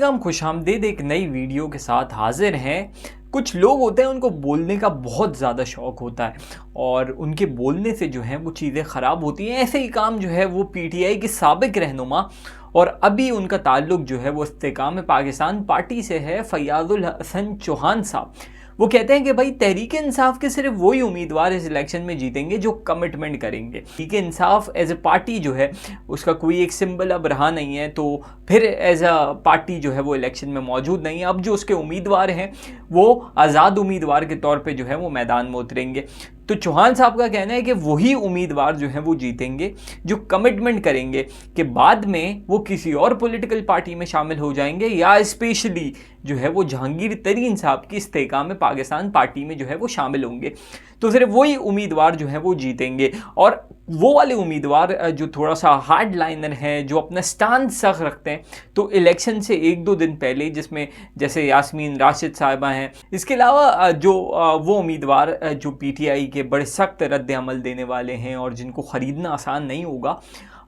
हम खुशामदीद एक नई वीडियो के साथ हाजिर हैं। कुछ लोग होते हैं उनको बोलने का बहुत ज़्यादा शौक़ होता है और उनके बोलने से जो है वो चीज़ें ख़राब होती हैं। ऐसे ही काम जो है वो पीटीआई के साबिक़ रहनुमा और अभी उनका ताल्लुक़ जो है वो इस्तेकाम पाकिस्तान पार्टी से है, फैयाज़ुल हसन चौहान साहब। वो कहते हैं कि भाई तहरीक इंसाफ के सिर्फ वही उम्मीदवार इस इलेक्शन में जीतेंगे जो कमिटमेंट करेंगे। Tehreek Insaf as a party जो है उसका कोई एक सिंबल अब रहा नहीं है, तो फिर एज अ पार्टी जो है वो इलेक्शन में मौजूद नहीं है। अब जो उसके उम्मीदवार हैं वो आज़ाद उम्मीदवार के तौर पे जो है वो मैदान में उतरेंगे। तो चौहान साहब का कहना है कि वही उम्मीदवार जो है वो जीतेंगे जो कमिटमेंट करेंगे कि बाद में वो किसी और पॉलिटिकल पार्टी में शामिल हो जाएंगे या स्पेशली जो है वो जहांगीर तरीन साहब की इस्तेकाम में पाकिस्तान पार्टी में जो है वो शामिल होंगे। तो सिर्फ वही उम्मीदवार जो है वो जीतेंगे और वो वाले उम्मीदवार जो थोड़ा सा हार्ड लाइनर हैं, जो अपना स्टांस सख्त रखते हैं, तो इलेक्शन से 1-2 दिन पहले, जिसमें जैसे यास्मीन राशिद साहिबा हैं, इसके अलावा जो वो उम्मीदवार जो पीटीआई के बड़े सख्त रद्द अमल देने वाले हैं और जिनको ख़रीदना आसान नहीं होगा,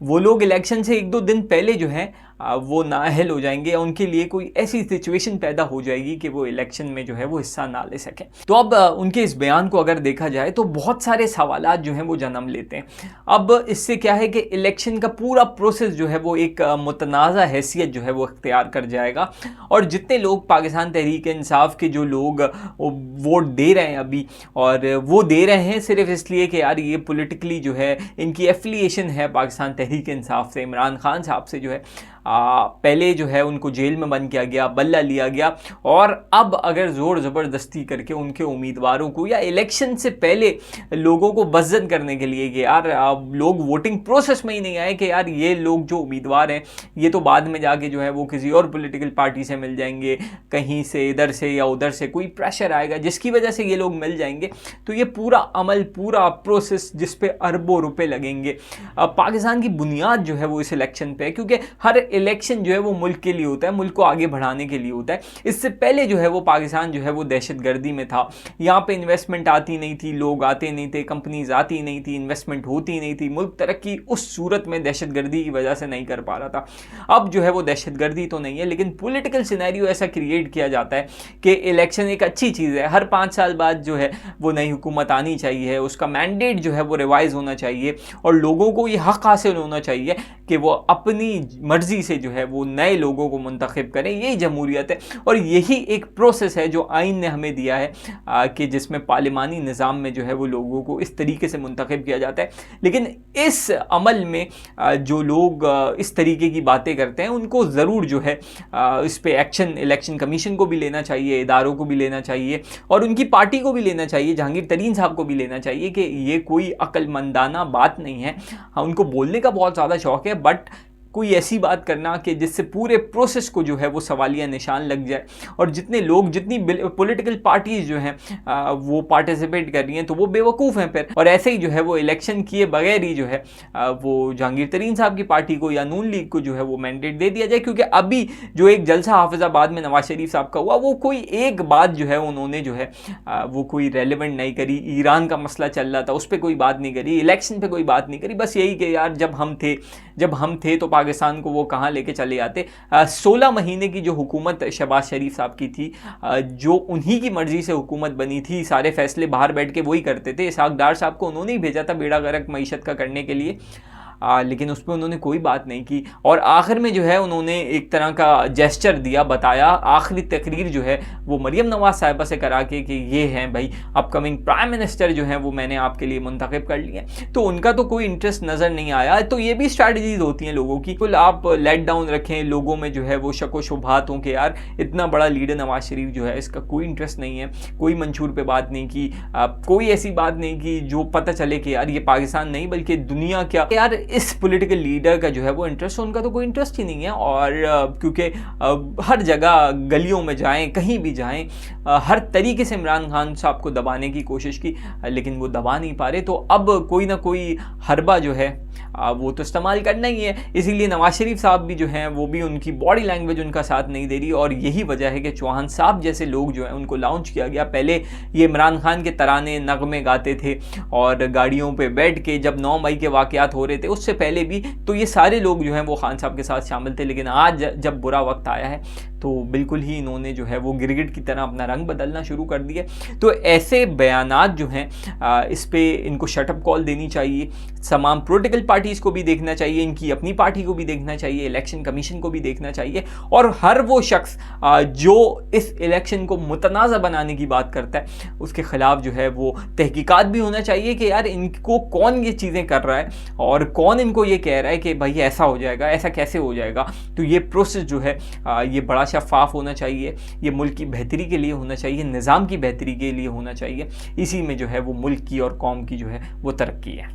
वो लोग इलेक्शन से 1-2 दिन पहले जो है वो नाअहल हो जाएंगे या उनके लिए कोई ऐसी सिचुएशन पैदा हो जाएगी कि वो इलेक्शन में जो है वो हिस्सा ना ले सकें। तो अब उनके इस बयान को अगर देखा जाए तो बहुत सारे सवालात जो हैं वो जन्म लेते हैं। अब इससे क्या है कि इलेक्शन का पूरा प्रोसेस जो है वो एक मुतनाज़ा हैसियत जो है वो इख्तियार कर जाएगा और जितने लोग पाकिस्तान तहरीक इंसाफ के जो लोग वोट दे रहे हैं अभी, और वो दे रहे हैं सिर्फ इसलिए कि यार ये पॉलिटिकली जो है इनकी एफिलिएशन है पाकिस्तान तहरीक इंसाफ से, इमरान खान साहब से, जो है पहले जो है उनको जेल में बंद किया गया, बल्ला लिया गया, और अब अगर ज़ोर ज़बरदस्ती करके उनके उम्मीदवारों को या इलेक्शन से पहले लोगों को बज़्ज़न करने के लिए कि यार लोग वोटिंग प्रोसेस में ही नहीं आए कि यार ये लोग जो उम्मीदवार हैं ये तो बाद में जाके जो है वो किसी और पॉलिटिकल पार्टी से मिल जाएंगे, कहीं से इधर से या उधर से कोई प्रेशर आएगा जिसकी वजह से ये लोग मिल जाएंगे। तो ये पूरा अमल, पूरा प्रोसेस जिस पे अरबों रुपए लगेंगे, पाकिस्तान की बुनियाद जो है वो इस इलेक्शन पे है, क्योंकि हर इलेक्शन जो है वो मुल्क के लिए होता है, मुल्क को आगे बढ़ाने के लिए होता है। इससे पहले जो है वो पाकिस्तान जो है वो दहशतगर्दी में था, यहाँ पे इन्वेस्टमेंट आती नहीं थी, लोग आते नहीं थे, कंपनीज आती नहीं थी, इन्वेस्टमेंट होती नहीं थी, मुल्क तरक्की उस सूरत में दहशतगर्दी की वजह से नहीं कर पा रहा था। अब जो है वो दहशतगर्दी तो नहीं है, लेकिन पॉलिटिकल सिनेरियो ऐसा क्रिएट किया जाता है कि इलेक्शन एक अच्छी चीज़ है, हर 5 साल बाद जो है वो नई हुकूमत आनी चाहिए, उसका मैंडेट जो है वो रिवाइज होना चाहिए और लोगों को ये हक हासिल होना चाहिए कि वो अपनी मर्जी से जो है वो नए लोगों को मुंतखब करें। यही जमहूरियत है और यही एक प्रोसेस है जो आइन ने हमें दिया है कि जिसमें पार्लिमानी निज़ाम में जो है वो लोगों को इस तरीके से मुंतखब किया जाता है। लेकिन इस अमल में जो लोग इस तरीके की बातें करते हैं उनको ज़रूर जो है इस पर एक्शन इलेक्शन कमीशन को भी लेना चाहिए, इदारों को भी लेना चाहिए और उनकी पार्टी को भी लेना चाहिए, जहांगीर तरीन साहब को भी लेना चाहिए कि ये कोई अक्लमंदाना बात नहीं है। हाँ, उनको बोलने का बहुत ज़्यादा शौक़ है, बट कोई ऐसी बात करना कि जिससे पूरे प्रोसेस को जो है वो सवालिया निशान लग जाए और जितने लोग, जितनी पॉलिटिकल पार्टीज जो हैं वो पार्टिसिपेट कर रही हैं तो वो बेवकूफ़ हैं फिर। और ऐसे ही जो है वो इलेक्शन किए बगैर ही जो है वो जहांगीर तरीन साहब की पार्टी को या नून लीग को जो है वो मैंडेट दे दिया जाए, क्योंकि अभी जो एक जलसा हाफिजाबाद में नवाज शरीफ साहब का हुआ वो कोई एक बात जो है उन्होंने जो है वो कोई रेलिवेंट नहीं करी। ईरान का मसला चल रहा था, उस पर कोई बात नहीं करी, इलेक्शन पर कोई बात नहीं करी, बस यही कि यार जब हम थे तो पाकिस्तान को वो कहाँ लेके चले जाते। 16 महीने की जो हुकूमत शहबाज शरीफ साहब की थी, जो उन्हीं की मर्जी से हुकूमत बनी थी, सारे फैसले बाहर बैठ के वही करते थे। इसहाक डार साहब को उन्होंने ही भेजा था बेड़ा गर्क मईशत का करने के लिए, लेकिन उस पर उन्होंने कोई बात नहीं की और आखिर में जो है उन्होंने एक तरह का जेस्चर दिया, बताया, आखिरी तकरीर जो है वो मरियम नवाज साहिबा से करा के कि ये हैं भाई अपकमिंग प्राइम मिनिस्टर जो हैं वो मैंने आपके लिए मुंतखब कर लिए। तो उनका तो कोई इंटरेस्ट नज़र नहीं आया। तो ये भी स्ट्रैटेजीज होती हैं लोगों की, कुल आप लेट डाउन रखें, लोगों में जो है वो शक व शुबहात हों कि यार इतना बड़ा लीडर नवाज शरीफ जो है इसका कोई इंटरेस्ट नहीं है, कोई मंशूर पे बात नहीं की, कोई ऐसी बात नहीं की जो पता चले कि यार ये पाकिस्तान नहीं बल्कि दुनिया क्या, यार इस पॉलिटिकल लीडर का जो है वो इंटरेस्ट, उनका तो कोई इंटरेस्ट ही नहीं है। और क्योंकि हर जगह गलियों में जाएं, कहीं भी जाएं, हर तरीके से इमरान खान साहब को दबाने की कोशिश की, लेकिन वो दबा नहीं पा रहे। तो अब कोई ना कोई हरबा जो है वो तो इस्तेमाल करना ही है। इसीलिए नवाज शरीफ साहब भी जो हैं वो भी उनकी बॉडी लैंग्वेज उनका साथ नहीं दे रही, और यही वजह है कि चौहान साहब जैसे लोग जो हैं उनको लॉन्च किया गया। पहले ये इमरान खान के तराने नगमे गाते थे और गाड़ियों पे बैठ के जब 9 मई के वाक़यात हो रहे थे उससे पहले भी, तो ये सारे लोग जो हैं वो खान साहब के साथ शामिल थे। लेकिन आज जब बुरा वक्त आया है तो बिल्कुल ही इन्होंने जो है वो गिरगिट की तरह अपना रंग बदलना शुरू कर दिया। तो ऐसे बयानात जो हैं इस पे इनको शटअप कॉल देनी चाहिए। तमाम पॉलिटिकल पार्टीज़ को भी देखना चाहिए, इनकी अपनी पार्टी को भी देखना चाहिए, इलेक्शन कमीशन को भी देखना चाहिए, और हर वो शख्स जो इस इलेक्शन को मुतनाज़ा बनाने की बात करता है उसके ख़िलाफ़ जो है वो तहकीकात भी होना चाहिए कि यार इनको कौन ये चीज़ें कर रहा है और कौन इनको ये कह रहा है कि भाई ऐसा हो जाएगा, ऐसा कैसे हो जाएगा। तो ये प्रोसेस जो है ये बड़ा शफाफ होना चाहिए, ये मुल्क की बेहतरी के लिए होना चाहिए, निज़ाम की बेहतरी के लिए होना चाहिए। इसी में जो है वो मुल्क की और कौम की जो है वो तरक्की है।